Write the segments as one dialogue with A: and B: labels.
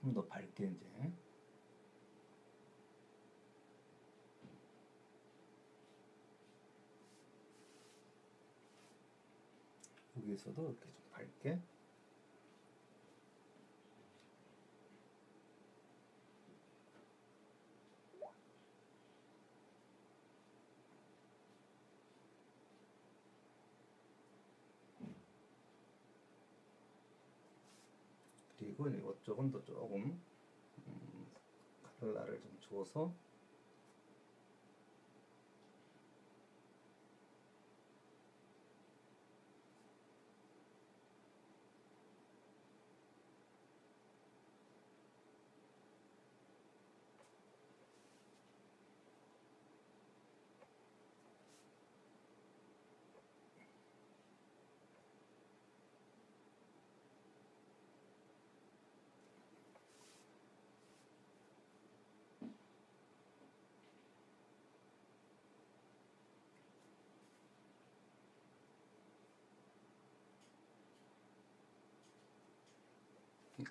A: 좀 더 밝게 이제 여기에서도 이렇게 좀 밝게 그리고 이쪽은 또 조금 컬러를 좀 줘서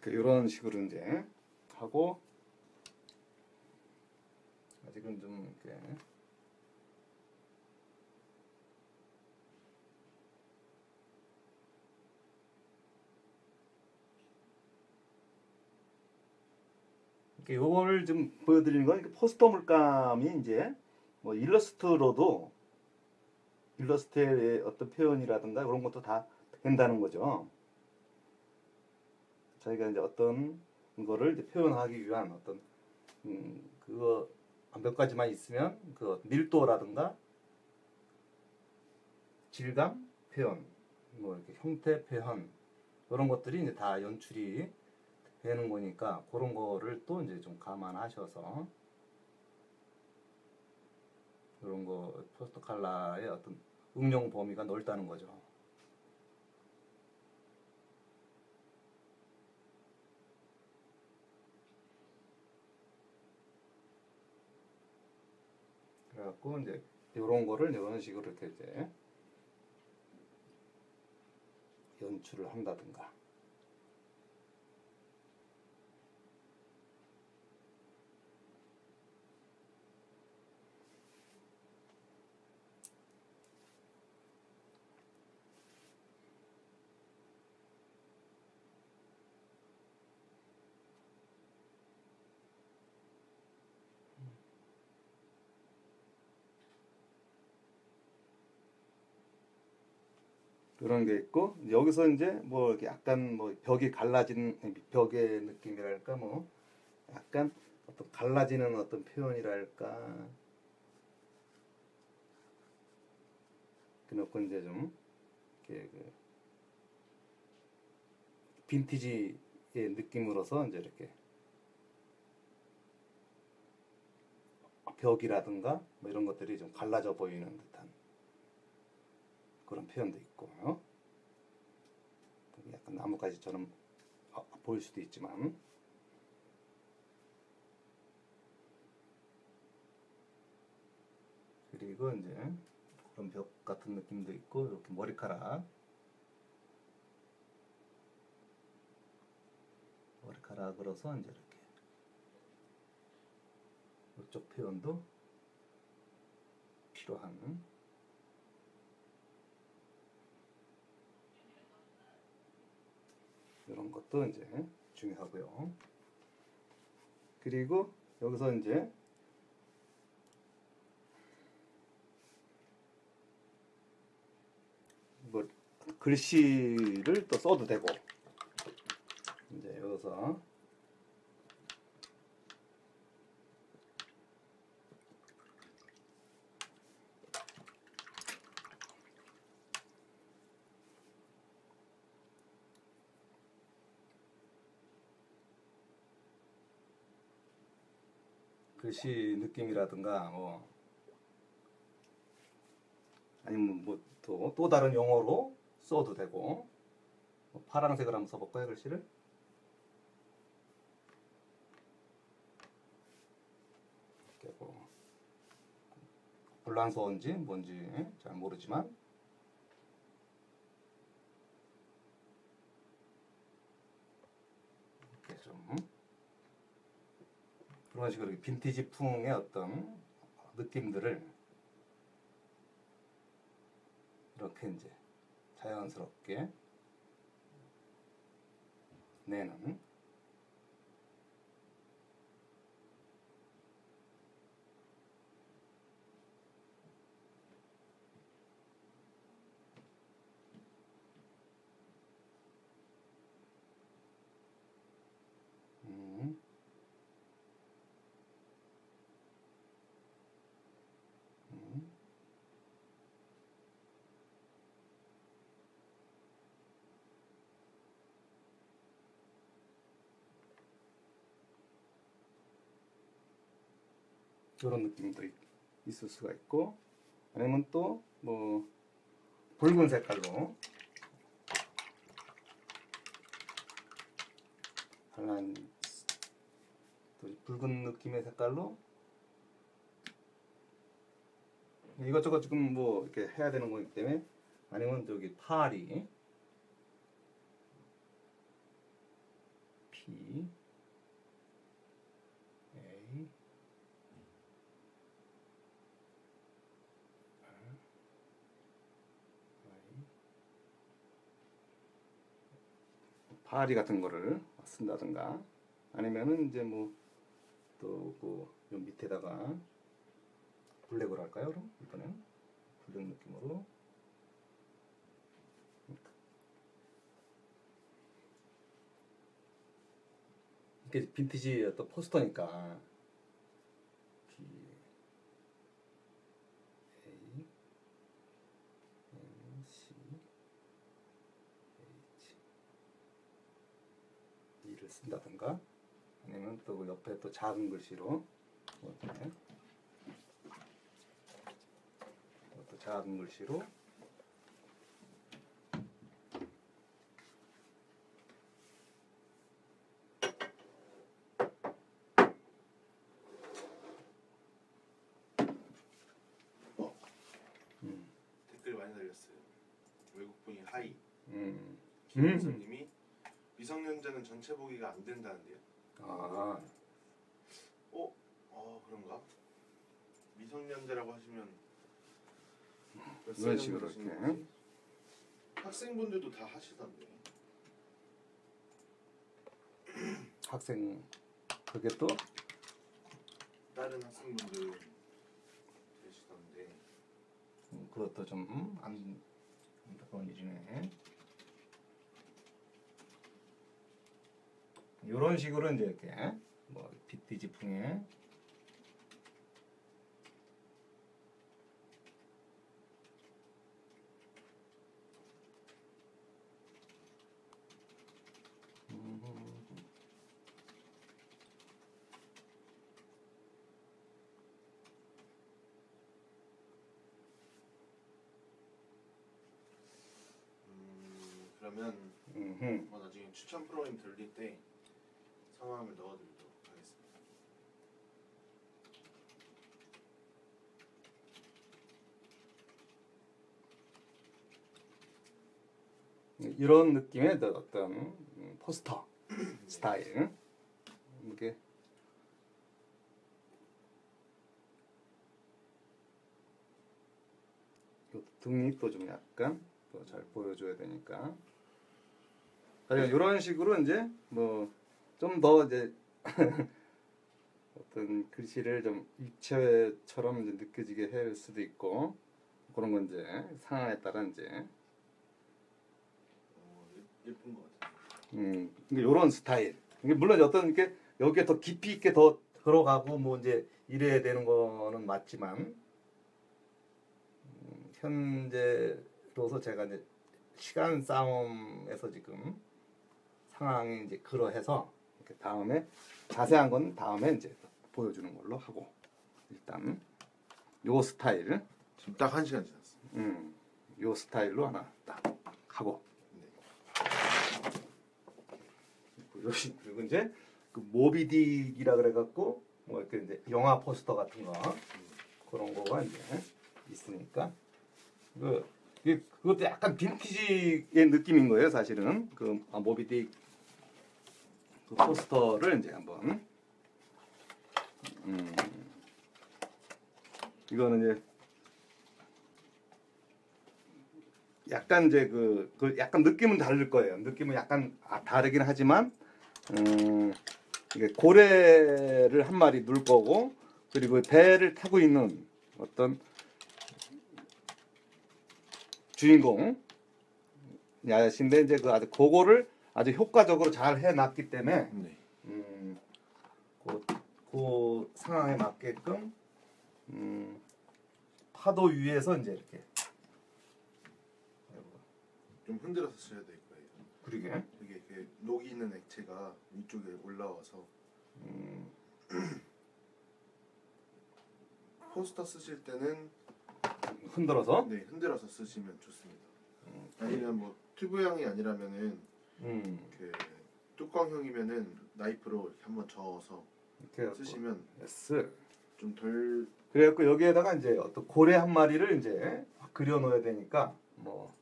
A: 이런 식으로 이제 하고 아직은 좀 이렇게 요거를 좀 보여드리는 건 포스터 물감이 이제 뭐 일러스트로도 일러스트의 어떤 표현이라든가 그런 것도 다 된다는 거죠. 저희가 이제 어떤 거를 이제 표현하기 위한 어떤 그거 몇 가지만 있으면 그 밀도라든가 질감 표현, 뭐 이렇게 형태 표현 이런 것들이 이제 다 연출이 되는 거니까 그런 거를 또 이제 좀 감안하셔서 그런 거 포스터 컬러의 어떤 응용 범위가 넓다는 거죠. 그래갖고 이제 이런 거를 이런 식으로 이렇게 이제 연출을 한다든가. 그런 게 있고 여기서 이제 뭐 이렇게 약간 뭐 벽이 갈라진 벽의 느낌이랄까 뭐 약간 어떤 갈라지는 어떤 표현이랄까 그놓고 이제 좀 이렇게 그 빈티지의 느낌으로서 이제 이렇게 벽이라든가 뭐 이런 것들이 좀 갈라져 보이는 듯한 그런 표현도 있고 약간 나뭇가지처럼 보일 수도 있지만 그리고 이제 그런 벽 같은 느낌도 있고 이렇게 머리카락으로서 이제 이렇게 이쪽 표현도 필요한 이런 것도 이제 중요하고요. 그리고 여기서 이제 뭐 글씨를 또 써도 되고 이제 여기서 글씨 느낌이라든가 뭐 아니면 뭐 또 다른 용어로 써도 되고 뭐 파란색을 한번 써볼까요 글씨를? 이렇게 뭐 불란서인지 뭔지 잘 모르지만 이렇게 좀 그런 식으로 빈티지풍의 어떤 느낌들을 이렇게 이제 자연스럽게 내는 이런 느낌도 있을 수가 있고, 아니면 또 뭐 붉은 색깔로 발란 또 붉은 느낌의 색깔로 이것저것 지금 뭐 이렇게 해야 되는 거기 때문에, 아니면 저기 파리 P A 파리 같은 거를 쓴다든가, 아니면은 이제 뭐 또 그 밑에다가 블랙으로 할까요? 그럼 이번엔 블랙 느낌으로 이게 빈티지 어떤 포스터니까 P A N C H E를 쓴다든가, 아니면 또 그 옆에 또 작은 글씨로 이렇게 또 작은 글씨로
B: 댓글 많이 달렸어요. 외국분이 하이.
A: 음.
B: 김선님이 미성년자는 전체 보기가 안 된다는데요.
A: 아,
B: 그런가? 미성년자라고 하시면 몇
A: 이런
B: 살
A: 식으로
B: 정도 되시는
A: 이렇게.
B: 거지? 학생분들도 다 하시던데.
A: 학생 그게 또
B: 다른 학생분들 되시던데.
A: 그것도 좀 안타까운 일이네. 이런 식으로 이제 이렇게 뭐 빈티지풍에
B: 그러면
A: 음흠.
B: 나중에 추천 프로그램 들릴 때 성함을 넣어드리도록 하겠습니다.
A: 이런 느낌의 어떤 포스터 스타일, 이게 등이 또 좀 약간 또 잘 보여줘야 되니까, 그러니까 이런 식으로 이제 뭐 좀 더 이제 어떤 글씨를 좀 입체처럼 이제 느껴지게 할 수도 있고, 그런 건 이제 상황에 따라 이제
B: 예쁜 것 같아요.
A: 이런 스타일. 이게 물론 어떤 이렇게 여기에 더 깊이 있게 더 들어가고 뭐 이제 이래야 되는 거는 맞지만, 현재로서 제가 이제 시간 싸움에서 지금 상황이 이제 그러해서 이렇게 다음에 자세한 건 다음에 이제 보여주는 걸로 하고, 일단 요 스타일,
B: 지금 딱 1시간 지났어요.
A: 요 스타일로 하나 딱 하고, 그리고 이제 그 모비딕이라 그래갖고 뭐 이렇게 이제 영화 포스터 같은 거 그런 거가 이제 있으니까 그것도 약간 빈티지의 느낌인 거예요, 사실은. 그 모비딕 그 포스터를 이제 한번 이거는 이제 약간 이제 그 약간 느낌은 다를 거예요. 느낌은 약간 다르긴 하지만 이게 고래를 한 마리 눌 거고, 그리고 배를 타고 있는 어떤 주인공 야신데 이제 그 아주 그거를 아주 효과적으로 잘 해놨기 때문에
B: 네.
A: 그 상황에 맞게끔 파도 위에서 이제 이렇게
B: 좀 흔들어서 써야 될 거예요.
A: 그러게
B: 이게 그 녹이 있는 액체가 위쪽에 올라와서 포스터 쓰실 때는
A: 흔들어서
B: 네, 흔들어서 쓰시면 좋습니다. 아니면 뭐 튜브형이 아니라면은 그 뚜껑형이면은 나이프로 이렇게 한번 저어서
A: 이렇게
B: 쓰시면
A: 예스.
B: 좀 덜
A: 그래갖고 여기에다가 이제 어떤 고래 한 마리를 이제 그려 놓아야 되니까 뭐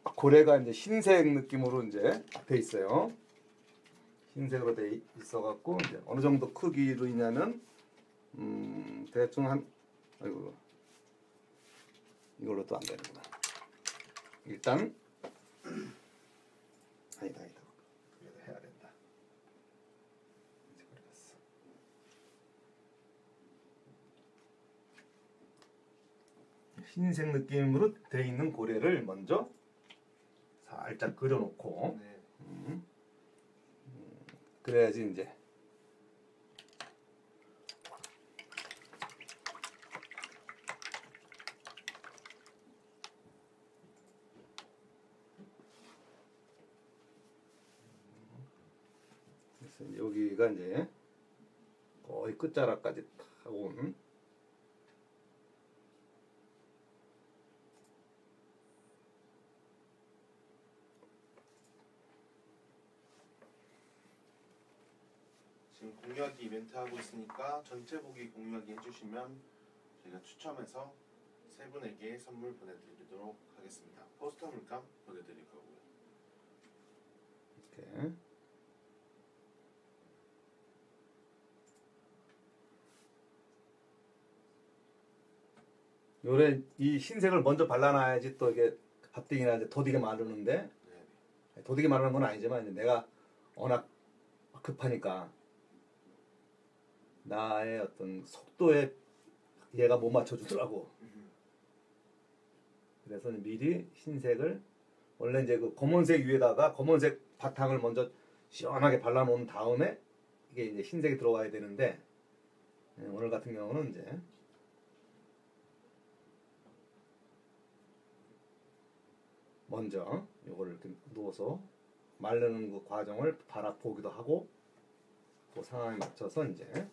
A: 고래가 이제 흰색 느낌으로 이제 돼 있어요. 흰색으로 돼 있어갖고 이제 어느 정도 크기로 있냐면 대충 한 아이고 이걸로 또 안 되는구나. 일단 아니다 그래도 해야 된다. 이제 그랬어. 흰색 느낌으로 돼 있는 고래를 먼저 살짝 그려놓고
B: 네.
A: 그래야지 이제 그래서 여기가 이제 거의 끝자락까지 다 온
B: 지금 공유하기 이벤트 하고 있으니까 전체 보기 공유하기 해주시면 제가 추첨해서 세 분에게 선물 보내드리도록 하겠습니다. 포스터 물감 보내드릴 거고요.
A: 이렇게 요래 이 흰색을 먼저 발라놔야지 또 이게 가뜩이나 이제 더디게 마르는데
B: 네.
A: 더디게 마르는 건 아니지만 이제 내가 워낙 급하니까 나의 어떤 속도에 얘가 못 맞춰주더라고. 그래서 미리 흰색을 원래 이제 그 검은색 위에다가 검은색 바탕을 먼저 시원하게 발라놓은 다음에 이게 이제 흰색이 들어와야 되는데 오늘 같은 경우는 이제 먼저 이거를 이렇게 누워서 마르는 그 과정을 바라보기도 하고 그 상황에 맞춰서 이제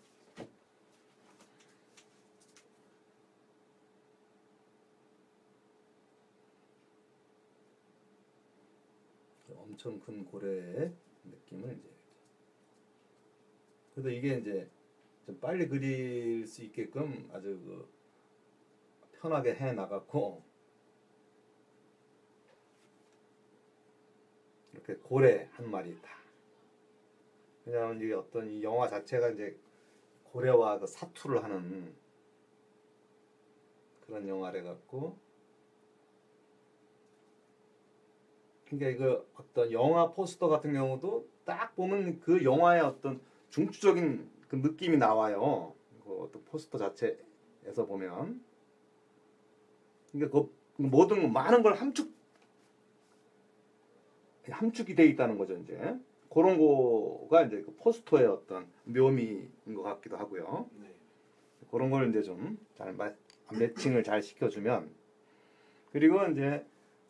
A: 엄청 큰 고래의 느낌을 이제 그래도 이게 이제 좀 빨리 그릴 수 있게끔 아주 그 편하게 해 나갔고 이렇게 고래 한 마리 다. 왜냐하면 이게 어떤 이 영화 자체가 이제 고래와 그 사투를 하는 그런 영화래 갖고 그러니까 이거 어떤 영화 포스터 같은 경우도 딱 보면 그 영화의 어떤 중추적인 그 느낌이 나와요. 그 어떤 포스터 자체에서 보면 그러니까 그 모든 많은 걸 함축이 돼 있다는 거죠 이제 그런 거가 이제 그 포스터의 어떤 묘미인 것 같기도 하고요.
B: 네.
A: 그런 걸 이제 좀 잘 매칭을 잘 시켜주면 그리고 이제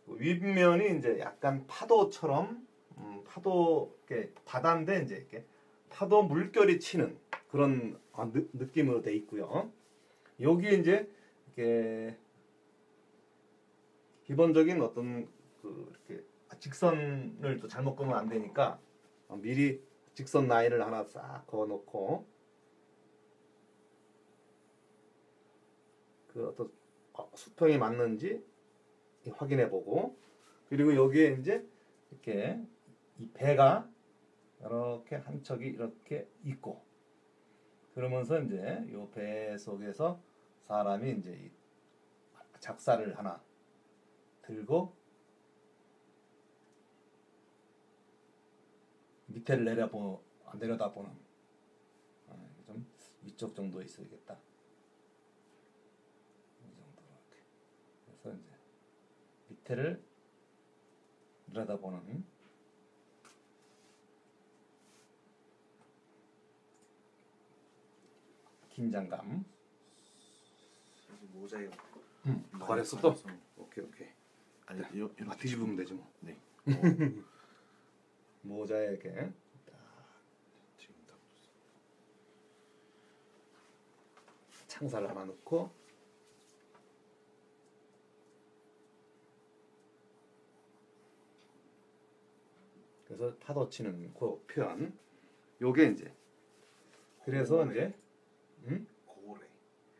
A: 윗면이 이제 약간 파도처럼 파도 이렇게 바다인데 이제 이렇게 파도 물결이 치는 그런 느낌으로 돼 있고요. 여기에 이제 이렇게 기본적인 어떤 그 이렇게 직선을 또 잘못 그으면 안 되니까 미리 직선 라인을 하나 싹 그어놓고 그 어떤 수평이 맞는지 확인해보고 그리고 여기에 이제 이렇게 이 배가 이렇게 한 척이 이렇게 있고 그러면서 이제 요 배 속에서 사람이 이제 이 작사를 하나 들고 밑에를 내려다보는 좀 위쪽 정도에 있어야겠다. 이 정도로 이렇게. 그래서 이제 밑에를 내려다보는 긴장감.
B: 사실 모자에
A: 더 가렸어 또?
B: 많아서.
A: 오케이 오케이.
B: 아니 이렇게
A: 뒤집으면 되지 뭐.
B: 네.
A: 모자에 이렇게
B: 지금 다 붙었어.
A: 창살을 하나 넣고 그래서 파도 치는 그 표현 요게 이제 그래서
B: 고래.
A: 이제
B: 고래.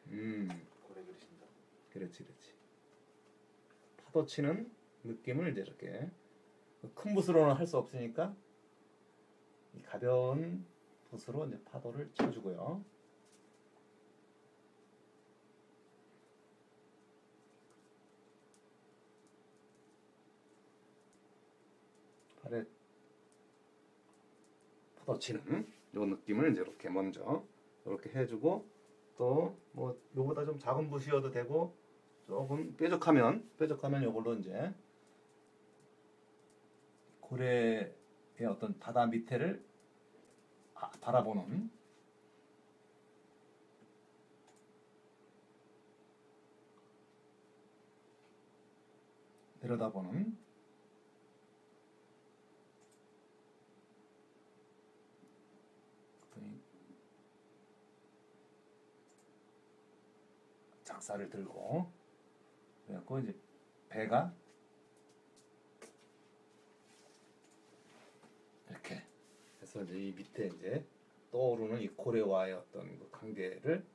A: 음
B: 고래 그리신다.
A: 그렇지 파도 치는 느낌을 이제 이렇게 큰 붓으로는 할 수 없으니까 이 가벼운 붓으로 이제 파도를 쳐주고요. 팔에 파도 치는 요 느낌을 이제 이렇게 먼저 이렇게 해주고 또 뭐 요보다 좀 작은 붓이어도 되고 조금 뾰족하면 요걸로 이제 고래의 어떤 바다 밑에를 바라보는 내려다보는 어떤 작사를 들고 그래갖고 이제 배가 이렇게 해서 이제 이 밑에 이제 떠오르는 이 고래와의 어떤 그 관계를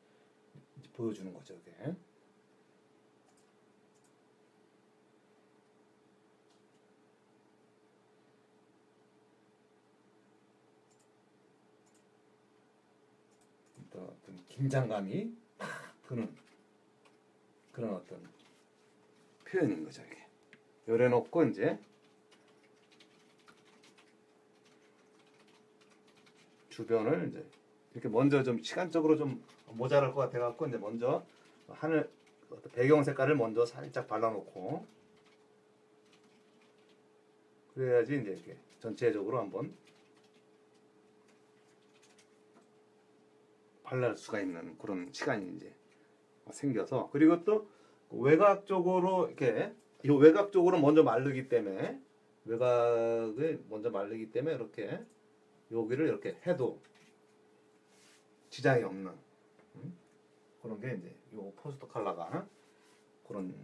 A: 이제 보여주는 거죠. 이게. 어떤 긴장감이 팍 드는 그런 어떤 표현인 거죠. 이게. 요래 놓고 이제 주변을 이제 이렇게 먼저 좀 시간적으로 좀 모자랄 것 같아 갖고 이제 먼저 하늘 배경 색깔을 먼저 살짝 발라놓고 그래야지 이제 이렇게 전체적으로 한번 발랄 수가 있는 그런 시간이 이제 생겨서 그리고 또 외곽 쪽으로 이렇게 이 외곽 쪽으로 먼저 마르기 때문에 외곽을 먼저 마르기 때문에 이렇게 여기를 이렇게 해도 지장이 없는 그런 게 이제 요 포스터 컬러가 그런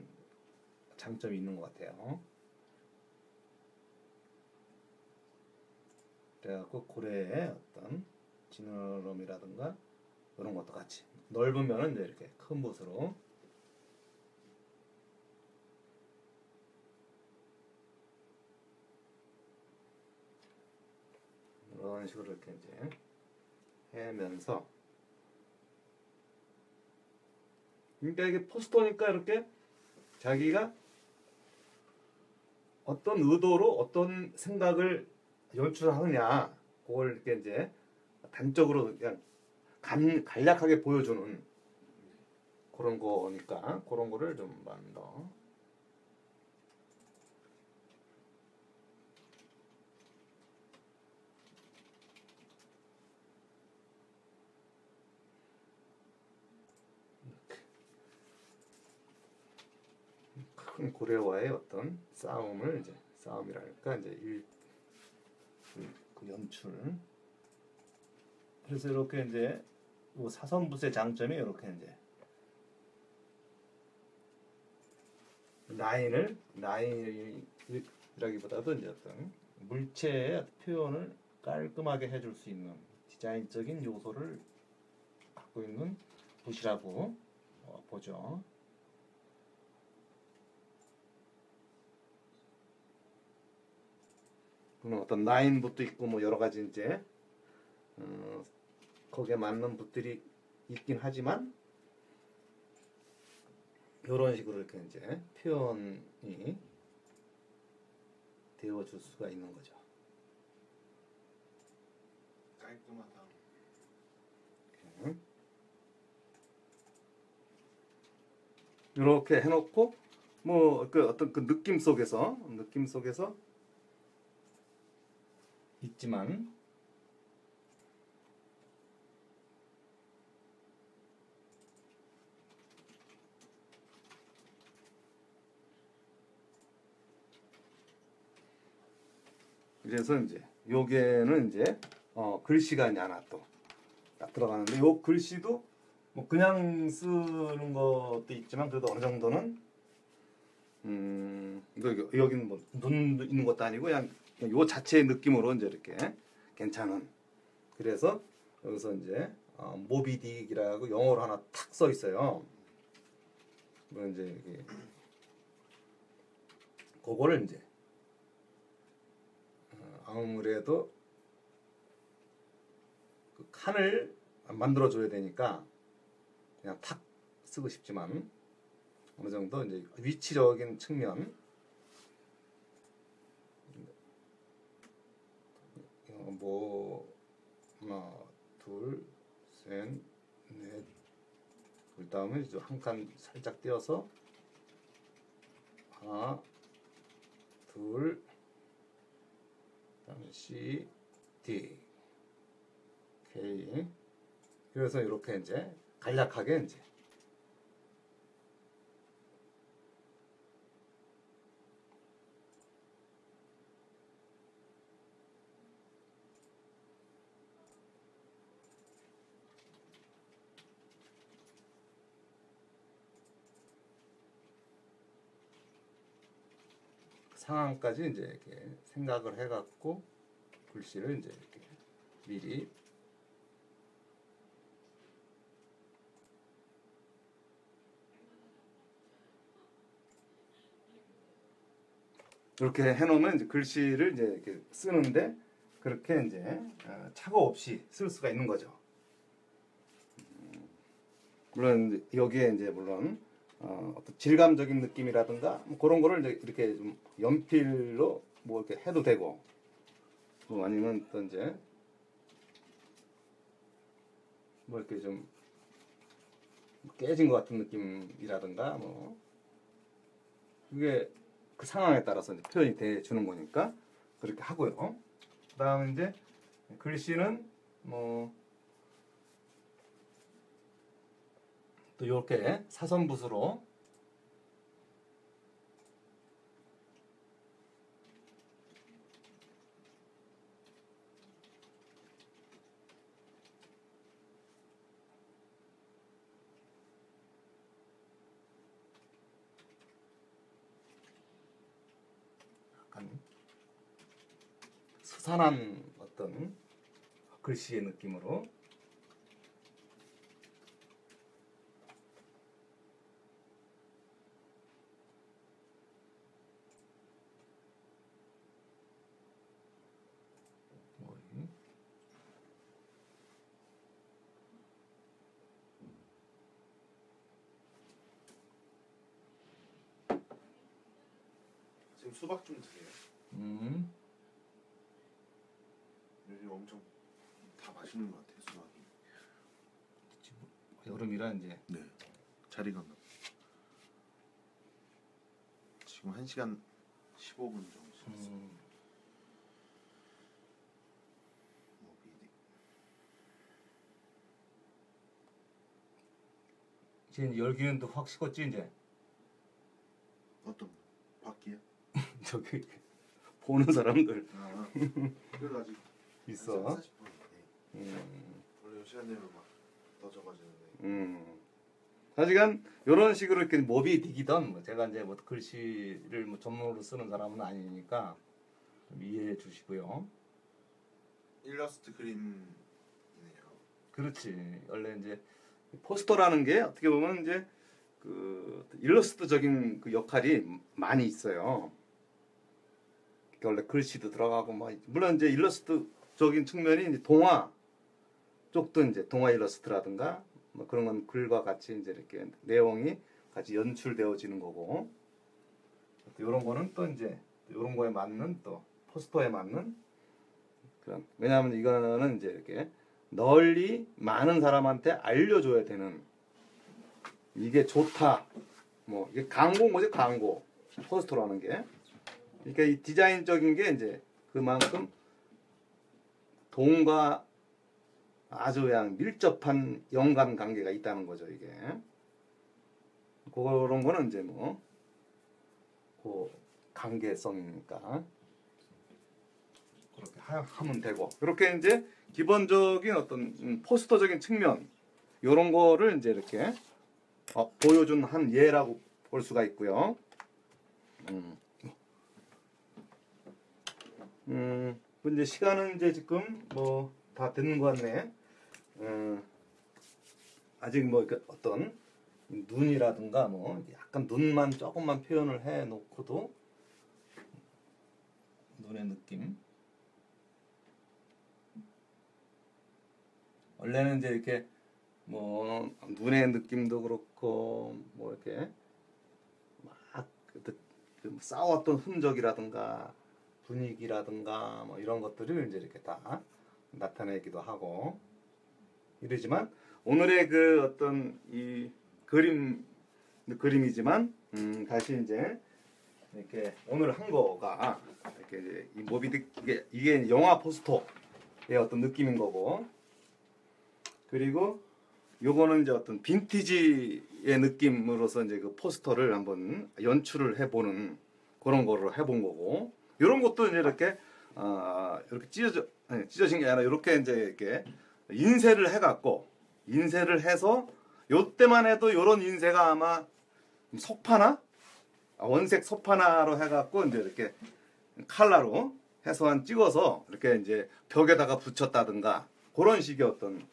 A: 장점이 있는 것 같아요. 그래갖고 고래의 어떤 지느러미라든가 이런 것도 같이 넓으면 이제 이렇게 큰 붓으로 이런 식으로 이렇게 이제 해면서 그러니까 이게 포스터니까 이렇게 자기가 어떤 의도로 어떤 생각을 연출하느냐 그걸 이렇게 이제 단적으로 그냥 간략하게 보여주는 그런 거니까 그런 거를 좀 많이 더 큰 고래와의 어떤 싸움을 이제 싸움이랄까 이제 그 연출 그래서 이렇게 이제 요 사선붓의 장점이 이렇게 이제 라인이라기보다도 이제 어떤 물체의 표현을 깔끔하게 해줄 수 있는 디자인적인 요소를 갖고 있는 붓이라고 보죠. 어떤 라인붓도 있고 뭐 여러 가지 이제 거기에 맞는 붓들이 있긴 하지만 이런 식으로 이렇게 이제 표현이 되어줄 수가 있는 거죠.
B: 깔끔하다.
A: 이렇게 해놓고 뭐 그 어떤 그 느낌 속에서 있지만 그래서 이제 요게는 이제 글씨가 이제 하나 또 딱 들어가는데 요 글씨도 뭐 그냥 쓰는 것도 있지만 그래도 어느 정도는 이거 여기는 뭐 눈 있는 것도 아니고 그냥 요 자체의 느낌으로 이제 이렇게 괜찮은. 그래서 여기서 이제 모비딕이라고 영어로 하나 탁 써 있어요. 뭐 이제 이게 그거를 이제 아무래도 그 칸을 만들어 줘야 되니까 그냥 탁 쓰고 싶지만 어느 정도 이제 위치적인 측면 뭐 하나 둘셋넷 그 다음에 이제 한 칸 살짝 띄어서 하나 둘 그다음에 C D K 그래서 이렇게 이제 간략하게 이제 상황까지 이제 이렇게 생각을 해갖고 글씨를 이제 이렇게 미리 이렇게 해놓으면 이제 글씨를 이제 이렇게 쓰는데 그렇게 이제 착오 없이 쓸 수가 있는 거죠. 물론 이제 여기에 이제 물론 어떤 질감적인 느낌이라든가 뭐 그런 거를 이제 이렇게 좀 연필로 뭐 이렇게 해도 되고 뭐 아니면 또 이제 뭐 이렇게 좀 깨진 것 같은 느낌이라든가 뭐 그게 그 상황에 따라서 이제 표현이 돼 주는 거니까 그렇게 하고요. 그다음에 이제 글씨는 뭐 또 이렇게 사선붓으로 약간 스산한 어떤 글씨의 느낌으로
B: 지금 수박 좀 드세요. 요즘 엄청 다 맛있는 것 같아요, 수박이.
A: 여름이라 이제
B: 네. 자리가 없나. 지금 1시간 15분 정도 지났어요. 모비딕.
A: 이제 열기는 또 확 식었지 이제.
B: 어떤 바퀴요?
A: 저기 보는 사람들
B: 아, 그래도 아직
A: 있어.
B: 40분. 네. 원래 이 시간 되면 막 떠져가지는데.
A: 하여간 이런 식으로 이렇게 모비딕이던 뭐 제가 이제 뭐 글씨를 뭐 전문으로 쓰는 사람은 아니니까 좀 이해해 주시고요.
B: 일러스트 그림이네요.
A: 그렇지. 원래 이제 포스터라는 게 어떻게 보면 이제 그 일러스트적인 그 역할이 많이 있어요. 원래 글씨도 들어가고 뭐 물론 이제 일러스트적인 측면이 이제 동화 쪽도 이제 동화 일러스트라든가 뭐 그런 건 글과 같이 이제 이렇게 내용이 같이 연출되어지는 거고, 이런 거는 또 이제 이런 거에 맞는 또 포스터에 맞는 그런, 왜냐하면 이거는 이제 이렇게 널리 많은 사람한테 알려줘야 되는, 이게 좋다, 뭐 이게 광고인 거죠. 광고 포스터라는 게. 그러니까 이 디자인적인 게 이제 그만큼 돈과 아주 그냥 밀접한 연관 관계가 있다는 거죠. 이게 그런 거는 이제 뭐 그 관계성이니까 그렇게 하면 되고, 그렇게 이제 기본적인 어떤 포스터적인 측면 이런 거를 이제 이렇게 보여준 한 예라고 볼 수가 있고요. 이제 시간은 이제 지금 뭐 다 됐는 것 같네. 아직 뭐 어떤 눈이라든가 뭐 약간 눈만 조금만 표현을 해 놓고도 눈의 느낌. 원래는 이제 이렇게 뭐 눈의 느낌도 그렇고 뭐 이렇게 막 싸웠던 흔적이라든가 분위기라든가 뭐 이런 것들을 이제 이렇게 다 나타내기도 하고 이러지만, 오늘의 그 어떤 이 그림이지만 다시 이제 이렇게 오늘 한 거가 이렇게 이제 이 모비딕, 이게 영화 포스터의 어떤 느낌인 거고, 그리고 요거는 이제 어떤 빈티지의 느낌으로서 이제 그 포스터를 한번 연출을 해보는 그런 거를 해본 거고, 이런 것도 이제 이렇게 이렇게 찢어진 게 아니라 이렇게 이제 이렇게 인쇄를 해갖고, 인쇄를 해서 요때만 해도 요런 인쇄가 아마 석파나 원색 석파나로 해갖고 이제 이렇게 칼라로 해서 한 찍어서 이렇게 이제 벽에다가 붙였다든가 그런 식의 어떤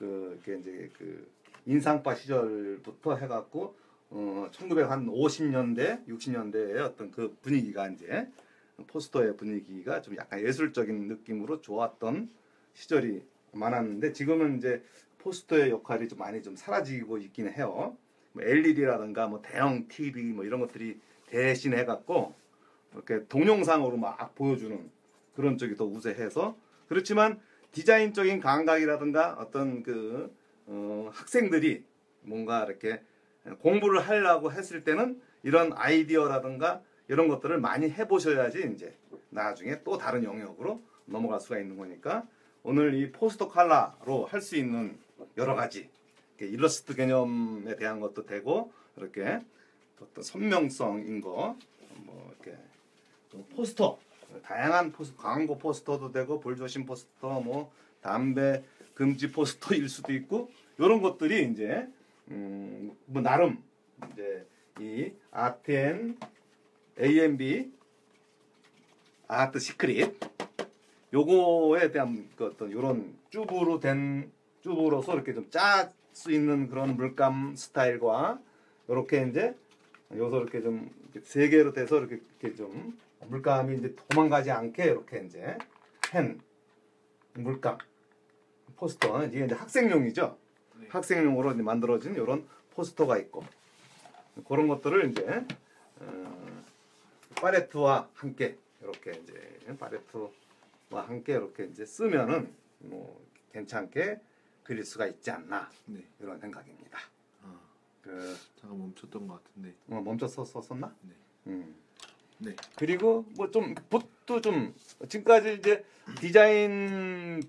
A: 이렇게 이제 그 인상파 시절부터 해갖고 1950년대 60년대의 어떤 그 분위기가 이제 포스터의 분위기가 좀 약간 예술적인 느낌으로 좋았던 시절이 많았는데, 지금은 이제 포스터의 역할이 좀 많이 좀 사라지고 있긴 해요. 뭐 LED라든가 뭐 대형 TV 뭐 이런 것들이 대신해 갖고 이렇게 동영상으로 막 보여주는 그런 쪽이 더 우세해서, 그렇지만 디자인적인 감각이라든가 어떤 학생들이 뭔가 이렇게 공부를 하려고 했을 때는 이런 아이디어라든가 이런 것들을 많이 해보셔야지 이제 나중에 또 다른 영역으로 넘어갈 수가 있는 거니까, 오늘 이 포스터 컬러로 할 수 있는 여러 가지 일러스트 개념에 대한 것도 되고, 이렇게 어떤 선명성인 거, 뭐 이렇게 포스터, 다양한 포스터, 광고 포스터도 되고 볼조심 포스터, 뭐 담배 금지 포스터일 수도 있고, 이런 것들이 이제 뭐 나름 이제 이 아트앤 A&B 아트 시크릿 요거에 대한 그 어떤 요런 쭈브로서 이렇게 좀 짤 수 있는 그런 물감 스타일과, 요렇게 이제 요소 이렇게 좀 세 개로 돼서 이렇게 좀 물감이 이제 도망가지 않게 이렇게 이제 펜 물감 포스터, 이게 이제 학생용이죠.
B: 네.
A: 학생용으로 이제 만들어진 요런 포스터가 있고, 그런 것들을 이제 팔레트와 함께 이렇게 이제 이렇게 이제 쓰면은 뭐 괜찮게 그릴 수가 있지 않나,
B: 네.
A: 이런 생각입니다.
B: 잠깐 멈췄던 것 같은데.
A: 멈춰서 썼나?
B: 네. 네.
A: 그리고 뭐 좀 붓도 좀 지금까지 이제 디자인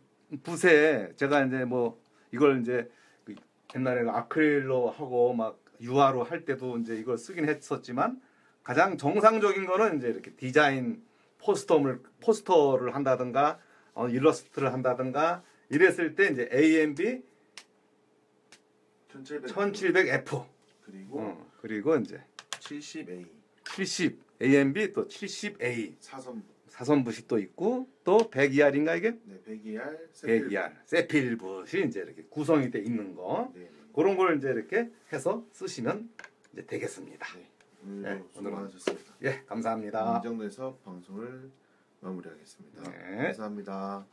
A: 붓에 제가 이제 뭐 이걸 이제 옛날에는 아크릴로 하고 막 유화로 할 때도 이제 이걸 쓰긴 했었지만, 가장 정상적인 거는 이제 이렇게 디자인 포스터를 한다든가 일러스트를 한다든가 이랬을 때 이제 A&B 1700F 그리고 이제
B: 70A
A: 70 A&B 또 70A
B: 사선.
A: 사선붓이 또 있고, 또 102R인가 이게?
B: 네, 102R
A: 102R 세필붓이 이제 이렇게 구성이 돼 있는 거,
B: 네.
A: 그런 걸 이제 이렇게 해서 쓰시면 이제 되겠습니다.
B: 네.
A: 네,
B: 수고 많으셨습니다.
A: 예, 감사합니다.
B: 이 정도에서 방송을 마무리하겠습니다.
A: 네.
B: 감사합니다.